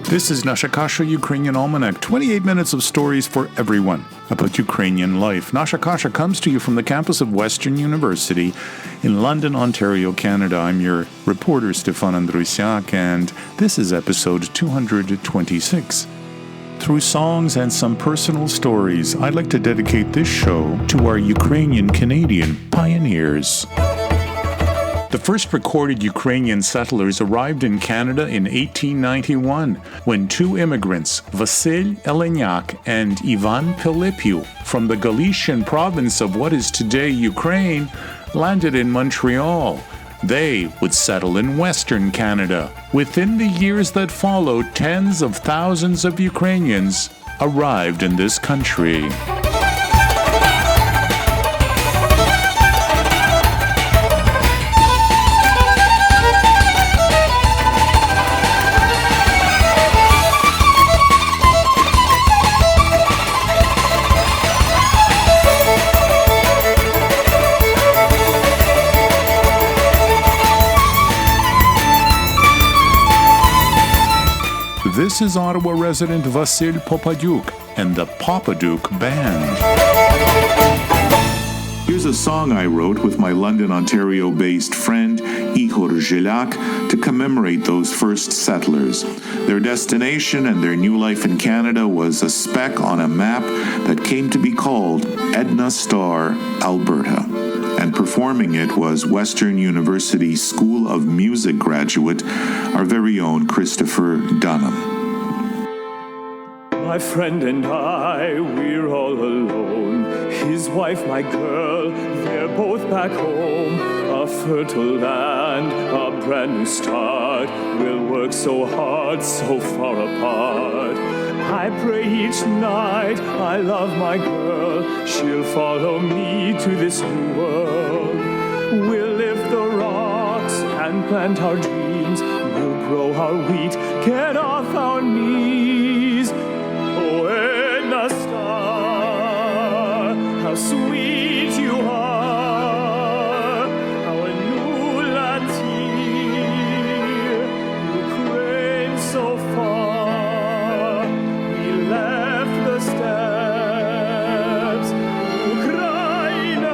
This is Nasha Kasha, Ukrainian Almanac, 28 minutes of stories for everyone about Ukrainian life. Nasha Kasha comes to you from the campus of Western University in London, Ontario, Canada. I'm your reporter, Stefan Andrusiak, and this is episode 226. Through songs and some personal stories, I'd like to dedicate this show to our Ukrainian-Canadian pioneers. The first recorded Ukrainian settlers arrived in Canada in 1891 when two immigrants, Vasil Elenyak and Ivan Pilipiu, from the Galician province of what is today Ukraine, landed in Montreal. They would settle in Western Canada. Within the years that followed, tens of thousands of Ukrainians arrived in this country. This is Ottawa resident Vasil Popadyuk and the Popadyuk Band. Here's a song I wrote with my London, Ontario-based friend Ihor Zhilyak to commemorate those first settlers. Their destination and their new life in Canada was a speck on a map that came to be called Edna Star, Alberta. And performing it was Western University School of Music graduate, our very own Christopher Dunham. My friend and I, we're all alone. His wife, my girl, they're both back home. A fertile land, a brand new start. We'll work so hard, so far apart. I pray each night, I love my girl. She'll follow me to this new world. We'll lift the rocks and plant our dreams. We'll grow our wheat, get off our knees. Oh, Edna Star, how sweet you are. Our new land's here, Ukraine so far. We left the steppes, Ukraine,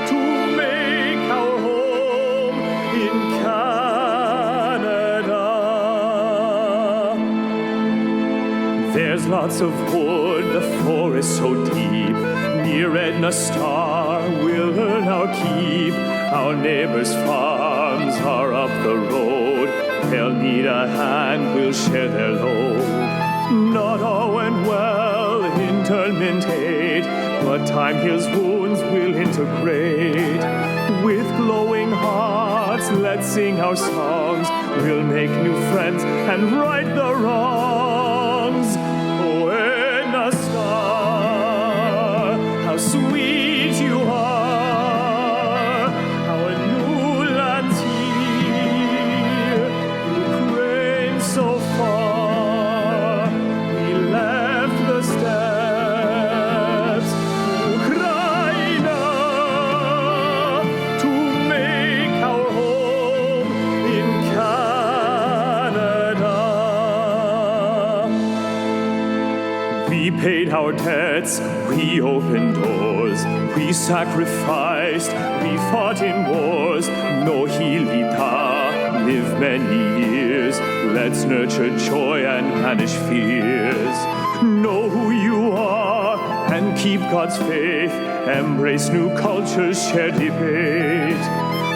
to make our home in Canada. There's lots of wood, the forest so deep. Near Edna Star, we'll earn our keep. Our neighbors' farms are up the road. They'll need a hand, we'll share their load. Not all went well, internment hate, but time heals wounds, we'll integrate. With glowing hearts, let's sing our songs. We'll make new friends and right the wrongs. Oh, Edna Star, how sweet you are. Our new land's here, Ukraine so far. We left the steppes, Ukraine, to make our home in Canada. We paid our debts, we opened doors, we sacrificed, we fought in wars. No Hilita, live many years. Let's nurture joy and banish fears. Know who you are and keep God's faith. Embrace new cultures, share debate.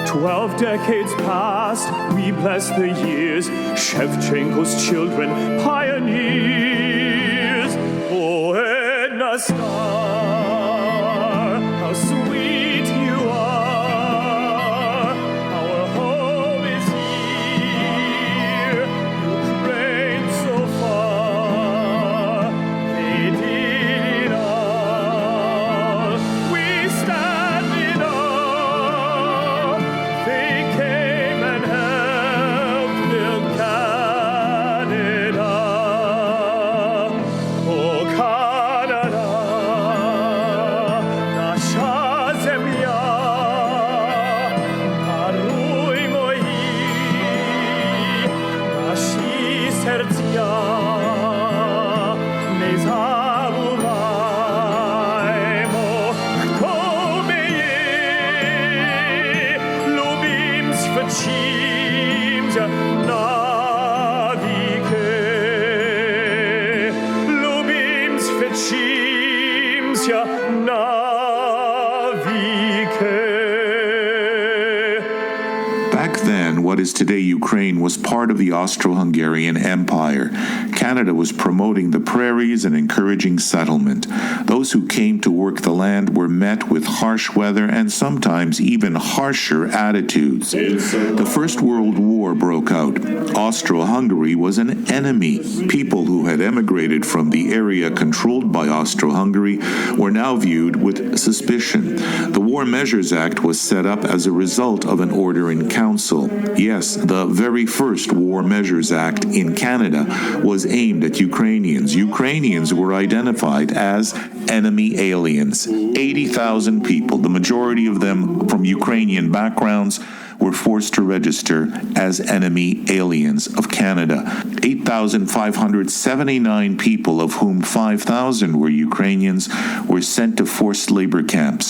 12 decades past, we bless the years. Shevchenko's children, pioneers. Oh, Edna Star, how sweet you are. Our home is here, Ukraine so far. They did it all. We stand in awe. They came and helped build Canada. Oh, Canada. традиція, не забуваймо, хто ми є, любимсь, вчимся навіки, любимсь, вчимся навіки. Back then, what is today Ukraine was part of the Austro-Hungarian Empire. Canada was promoting the prairies and encouraging settlement. Those who came to work the land were met with harsh weather and sometimes even harsher attitudes. The First World War broke out. Austro-Hungary was an enemy. People who had emigrated from the area controlled by Austro-Hungary were now viewed with suspicion. The War Measures Act was set up as a result of an order in council. Yes, the very first War Measures Act in Canada was aimed at Ukrainians. Ukrainians were identified as enemy aliens. 80,000 people, the majority of them from Ukrainian backgrounds, were forced to register as enemy aliens of Canada. 8,579 people, of whom 5,000 were Ukrainians, were sent to forced labor camps.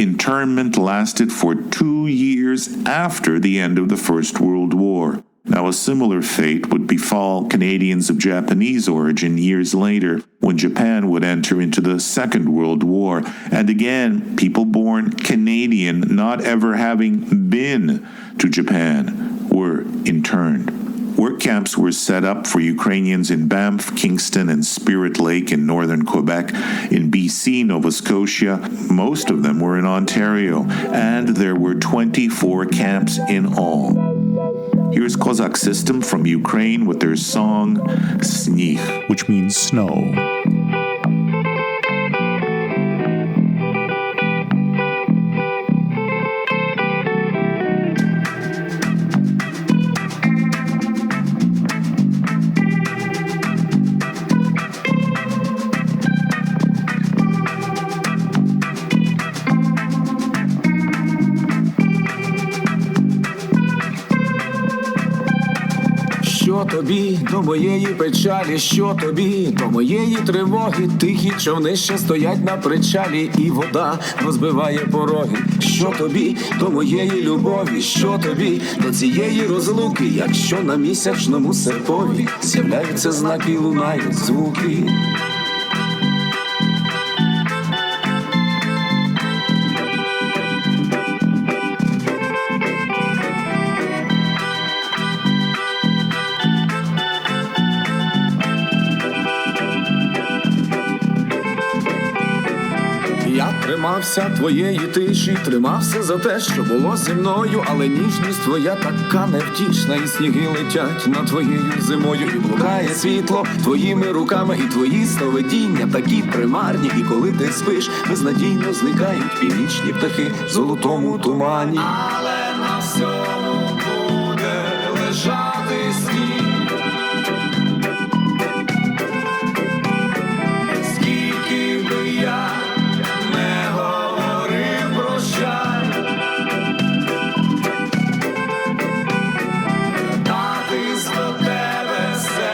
Internment lasted for 2 years after the end of the First World War. Now, a similar fate would befall Canadians of Japanese origin years later when Japan would enter into the Second World War. And again, people born Canadian, not ever having been to Japan, were interned. Work camps were set up for Ukrainians in Banff, Kingston, and Spirit Lake in northern Quebec, in BC, Nova Scotia. Most of them were in Ontario, and there were 24 camps in all. Here's Kozak System from Ukraine with their song Snig, which means snow. Що тобі до моєї печалі, що тобі до моєї тривоги, тихі човни ще стоять на причалі, і вода розбиває пороги. Що тобі до моєї любові, що тобі до цієї розлуки, якщо на місячному серпові з'являються знаки, лунають звуки. Я тримався твоєї тиші, тримався за те, що було зі мною, але ніжність твоя така невтішна, і сніги летять над твоєю зимою, і блукає світло твоїми руками, і твої сновидіння такі примарні, і коли ти спиш, безнадійно зникають північні птахи в золотому тумані. Але на всьому буде лежати сніг. Скільки би я не говорив прощай, дати до тебе все,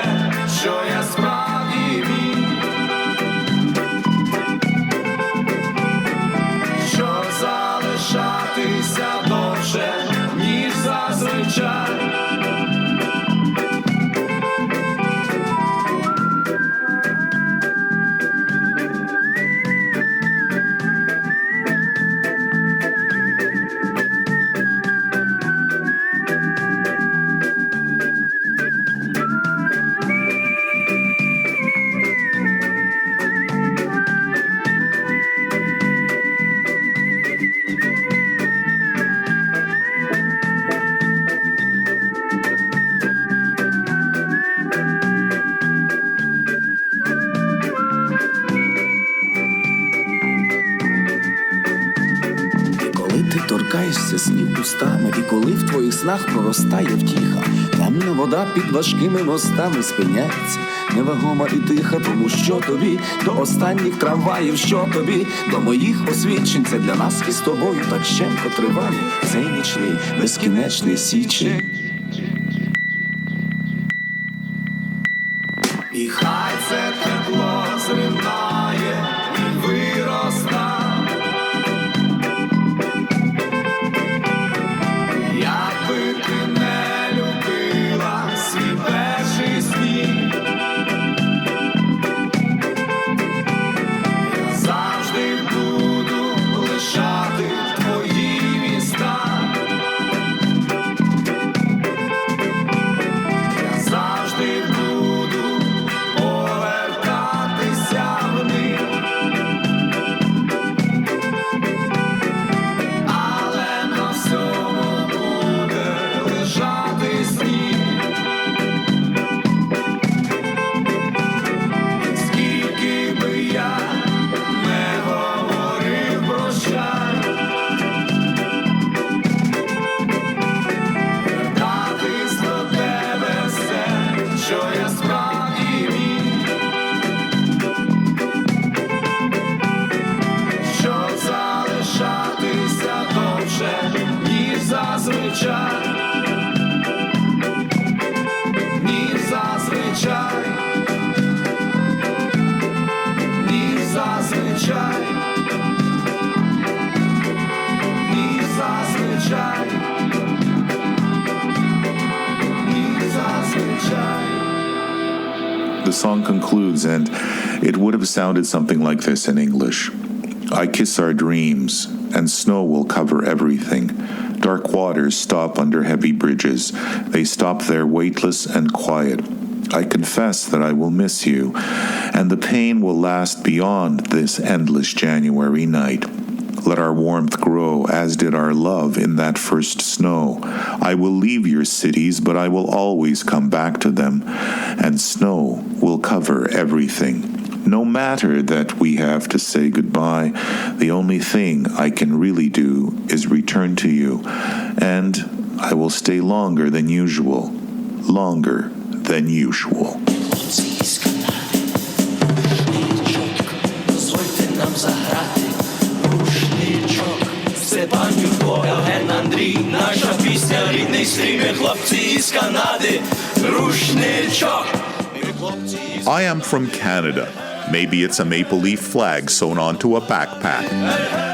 що я справді міг, щоб залишатися довше, ніж зазвичай. Торкаєшся снів устами, і коли в твоїх снах проростає втіха, темна вода під важкими мостами спиняється, невагома і тиха, тому що тобі до останніх трамваїв, що тобі до моїх освідчень, це для нас із тобою так щемко триває цей нічний безкінечний січень. The song concludes, and it would have sounded something like this in English. I kiss our dreams, and snow will cover everything. Dark waters stop under heavy bridges. They stop there weightless and quiet. I confess that I will miss you, and the pain will last beyond this endless January night. Let our warmth grow as did our love in that first snow. I will leave your cities, but I will always come back to them, and snow will cover everything. No matter that we have to say goodbye, the only thing I can really do is return to you, and I will stay longer than usual. Longer than usual. Наша пісня, рідний стрім, хлопці із Канади, рушничок. I am from Canada. Maybe it's a maple leaf flag sewn onto a backpack.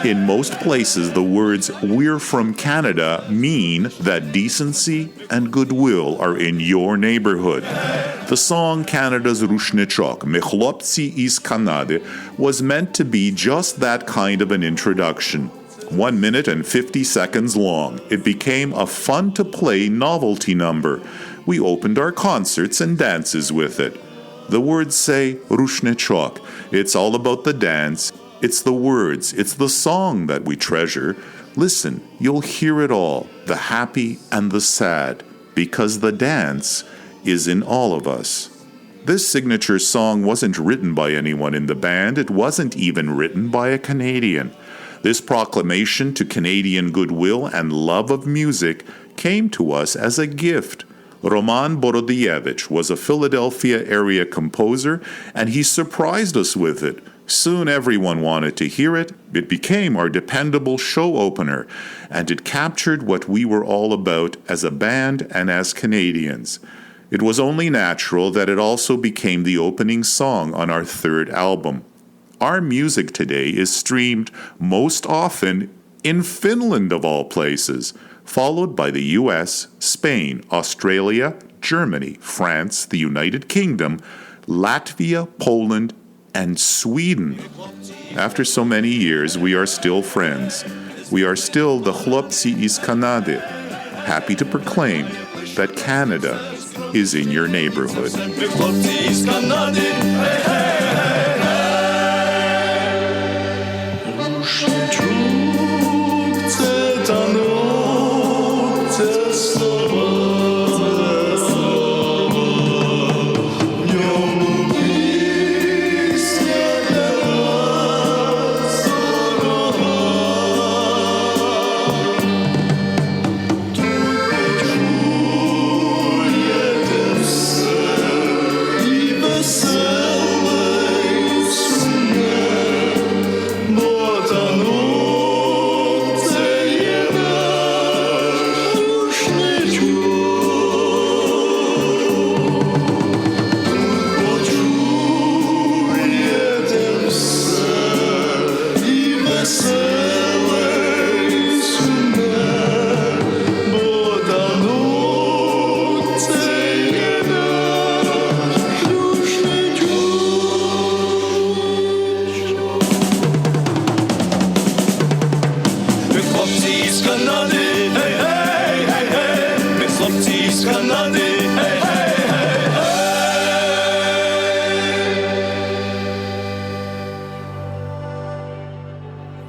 In most places, the words "we're from Canada" mean that decency and goodwill are in your neighborhood. The song Canada's Rushnichok, Me Chlopci iz Kanady, was meant to be just that kind of an introduction. 1 minute and 50 seconds long, it became a fun-to-play novelty number. We opened our concerts and dances with it. The words say Rushnichok. It's all about the dance. It's the words. It's the song that we treasure. Listen, you'll hear it all, the happy and the sad, because the dance is in all of us. This signature song wasn't written by anyone in the band. It wasn't even written by a Canadian. This proclamation to Canadian goodwill and love of music came to us as a gift. Roman Borodiyevich was a Philadelphia area composer, and he surprised us with it. Soon everyone wanted to hear it. It became our dependable show opener, and it captured what we were all about as a band and as Canadians. It was only natural that it also became the opening song on our third album. Our music today is streamed most often in Finland, of all places, followed by the US, Spain, Australia, Germany, France, the United Kingdom, Latvia, Poland, and Sweden. After so many years, we are still friends. We are still the Chlopci iz Kanady, happy to proclaim that Canada is in your neighborhood.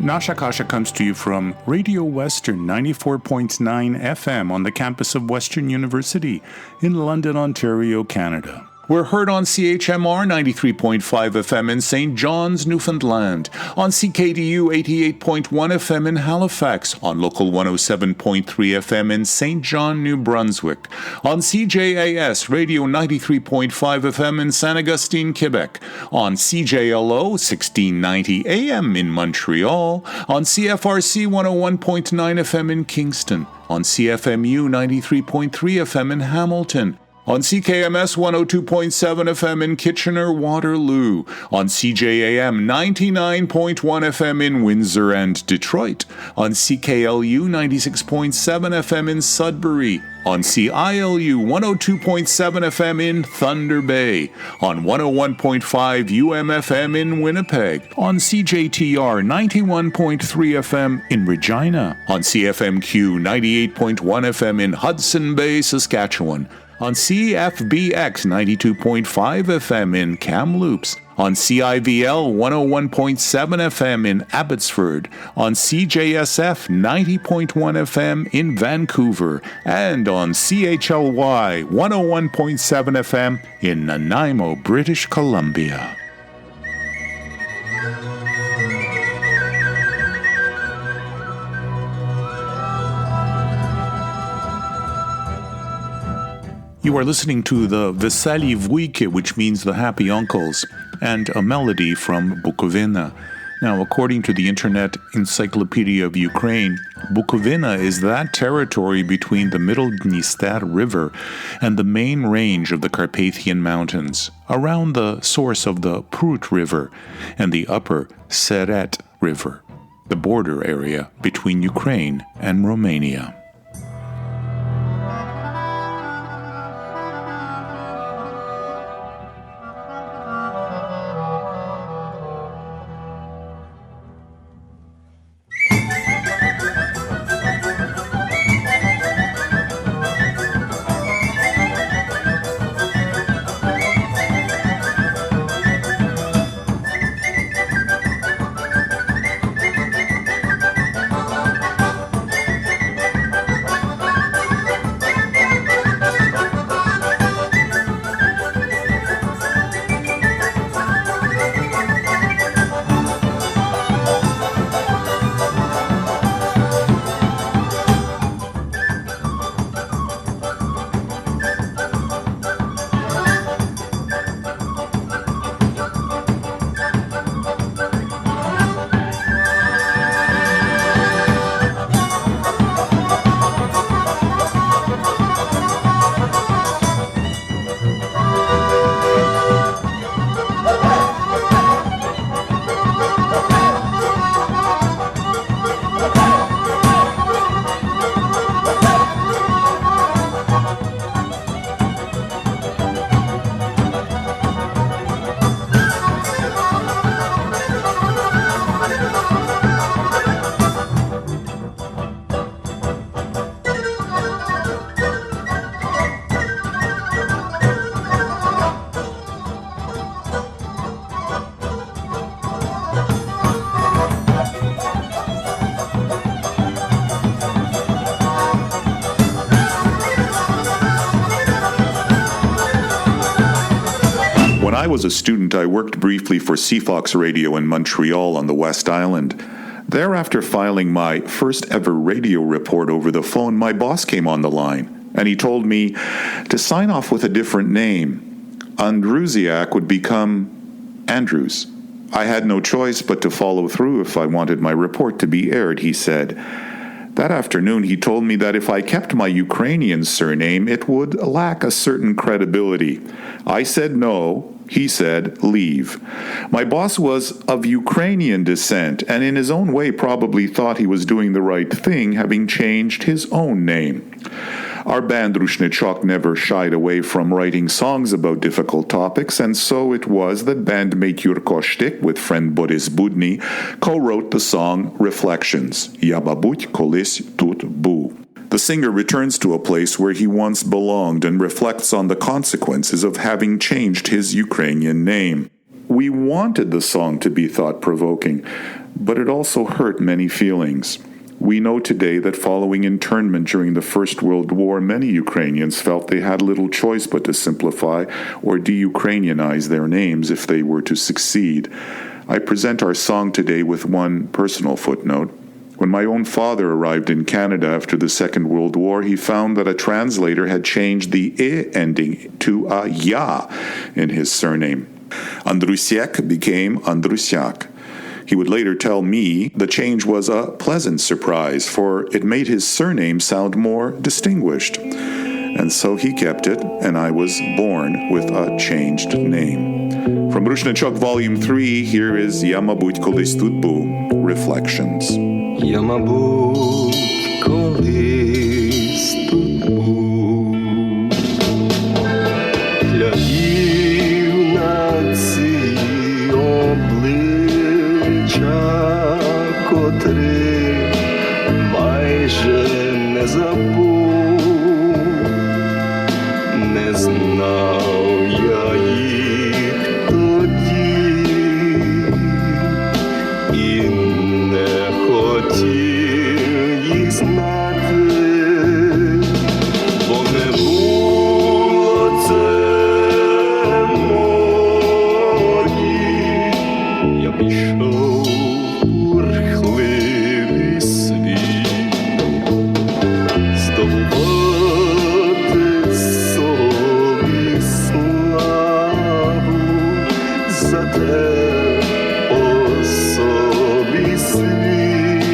Nasha Kasha comes to you from Radio Western 94.9 FM on the campus of Western University in London, Ontario, Canada. We're heard on CHMR 93.5 FM in St. John's, Newfoundland, on CKDU 88.1 FM in Halifax, on Local 107.3 FM in St. John, New Brunswick, on CJAS Radio 93.5 FM in Saint Augustine, Quebec, on CJLO 1690 AM in Montreal, on CFRC 101.9 FM in Kingston, on CFMU 93.3 FM in Hamilton, on CKMS 102.7 FM in Kitchener-Waterloo, on CJAM 99.1 FM in Windsor and Detroit, on CKLU 96.7 FM in Sudbury, on CILU 102.7 FM in Thunder Bay, on 101.5 UMFM in Winnipeg, on CJTR 91.3 FM in Regina, on CFMQ 98.1 FM in Hudson Bay, Saskatchewan, on CFBX 92.5 FM in Kamloops, on CIVL 101.7 FM in Abbotsford, on CJSF 90.1 FM in Vancouver, and on CHLY 101.7 FM in Nanaimo, British Columbia. You are listening to the Veseli Vujke, which means the happy uncles, and a melody from Bukovina. Now, according to the Internet Encyclopedia of Ukraine, Bukovina is that territory between the middle Dniester River and the main range of the Carpathian Mountains, around the source of the Prut River and the upper Seret River, the border area between Ukraine and Romania. When I was a student, I worked briefly for CFOX Radio in Montreal on the West Island. There, after filing my first ever radio report over the phone, my boss came on the line, and he told me to sign off with a different name. Andrusiak would become Andrews. I had no choice but to follow through if I wanted my report to be aired, he said. That afternoon, he told me that if I kept my Ukrainian surname, it would lack a certain credibility. I said no. He said, leave. My boss was of Ukrainian descent, and in his own way probably thought he was doing the right thing, having changed his own name. Our band Rushnechok never shied away from writing songs about difficult topics, and so it was that bandmate Yurko Shtik with friend Boris Budny co-wrote the song Reflections, Ya babut kolis tut bu. The singer returns to a place where he once belonged and reflects on the consequences of having changed his Ukrainian name. We wanted the song to be thought-provoking, but it also hurt many feelings. We know today that following internment during the First World War, many Ukrainians felt they had little choice but to simplify or de-Ukrainianize their names if they were to succeed. I present our song today with one personal footnote. When my own father arrived in Canada after the Second World War, he found that a translator had changed the "e" ending to a "ya" in his surname. Andrusiak became Andrusiak. He would later tell me the change was a pleasant surprise, for it made his surname sound more distinguished. And so he kept it, and I was born with a changed name. From Rushnachok Volume 3, here is Я, мабуть, колись тут був, Reflections. Я, мабуть, колись тут був, глядів на ці обличчя, котрих майже не забув, не знав я їх тоді і не хотів їх знати, бо не було це моїх. Я пішов в бурхливий світ, здобувати собі славу, зате по собі світ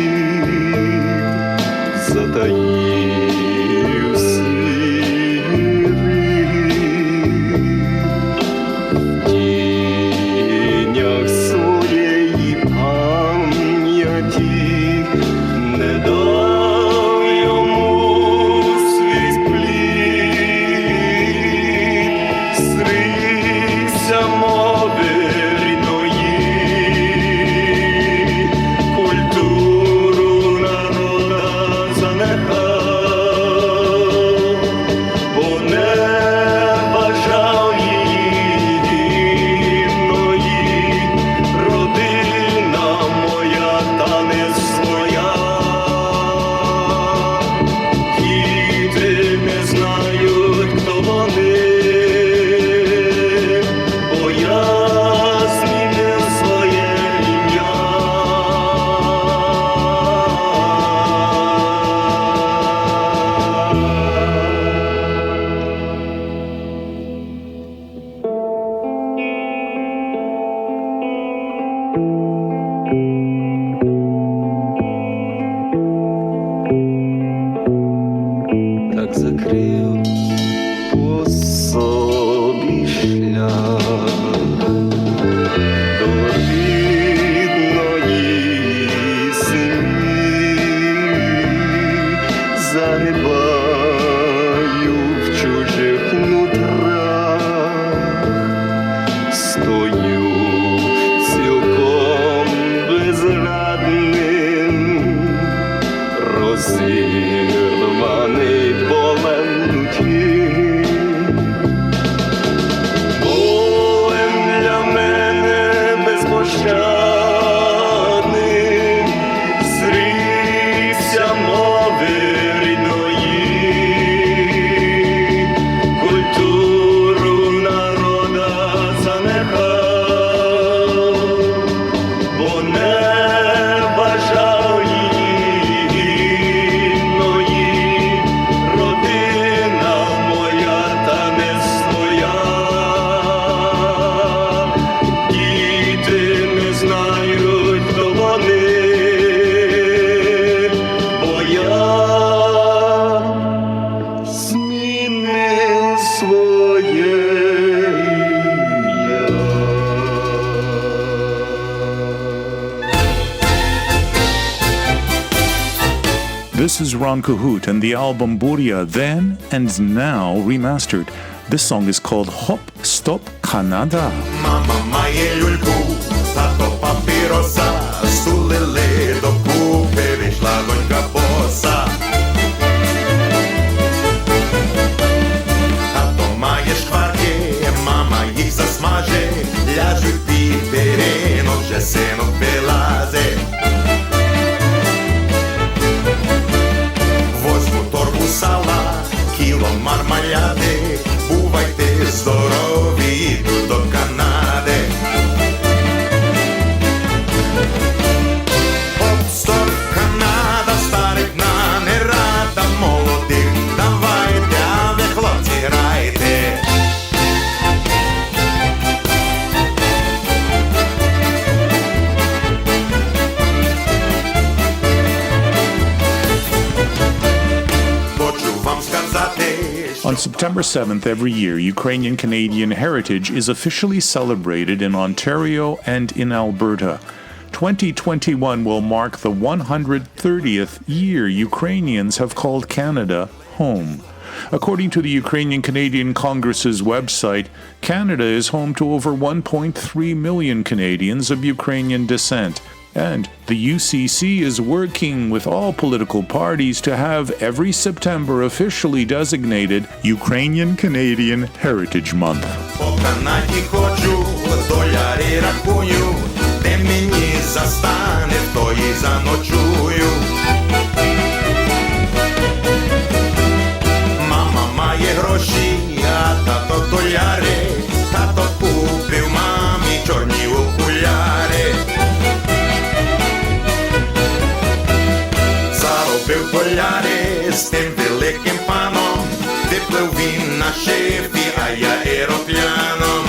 затаїв свій рід. В тінях своєї пам'яті не дав йому свій спліт. Зрікся мови рідної, культуру народа занехав, бо не бажав її гідної. Родина моя та не своя, діти не знають, хто вони, бо я змінив своє ім'я. Так закрив по собі шлях до рідної сім'ї, загибаю в чужих нутрах, стою цілком безрадним, розірваний болем нутрі. Болем для мене безпощадним, зрікся мови рідної, культуру народа занехав, бо не бажав її гідної. Родина моя та не своя, діти не знають, хто вони, бо я змінив своє ім'я. This is Ron Cahoot and the album Buria, then and now remastered. This song is called Hop Stop Canada. Мама має люльку, тато папіроса, стулили докупи, вийшла донька боса. Тато має шкварки, мама їх засмаже, ляжуть під перину, вже синок вилазить. Возьму торбу сала, кіло мармаляди, бувайте здорові, йду до Канади. Стоп, Канада, September 7th every year, Ukrainian Canadian heritage is officially celebrated in Ontario and in Alberta. 2021 will mark the 130th year Ukrainians have called Canada home. According to the Ukrainian Canadian Congress's website, Canada is home to over 1.3 million Canadians of Ukrainian descent. And the UCC is working with all political parties to have every September officially designated Ukrainian Canadian Heritage Month. По Канаді ходжу, доляри рахую, де мені застане, в тої заночую. Мама має гроші, а тато доляри, тато купив мамі чорні окуляри. Заробив доляри з тим великим паном, виплив він на шифі, а я аеропляном.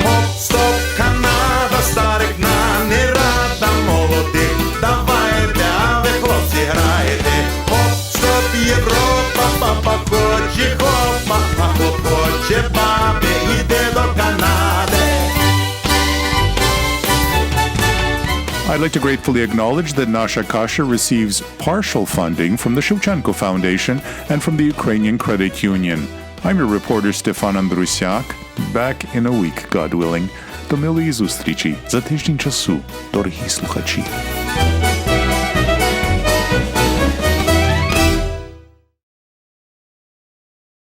Хоп, стоп, Канада, старих на не рада молодих, давайте, а ви хлопці граєте. Хоп, стоп, Європа, папа хоче хопа, а хлоп хоче баби, іде до Канади. I'd like to gratefully acknowledge that Nasha Kasha receives partial funding from the Shevchenko Foundation and from the Ukrainian Credit Union. I'm your reporter Stefan Andrusiak. Back in a week, God willing. До милої зустрічі за тиждень часу, дорогі слухачі.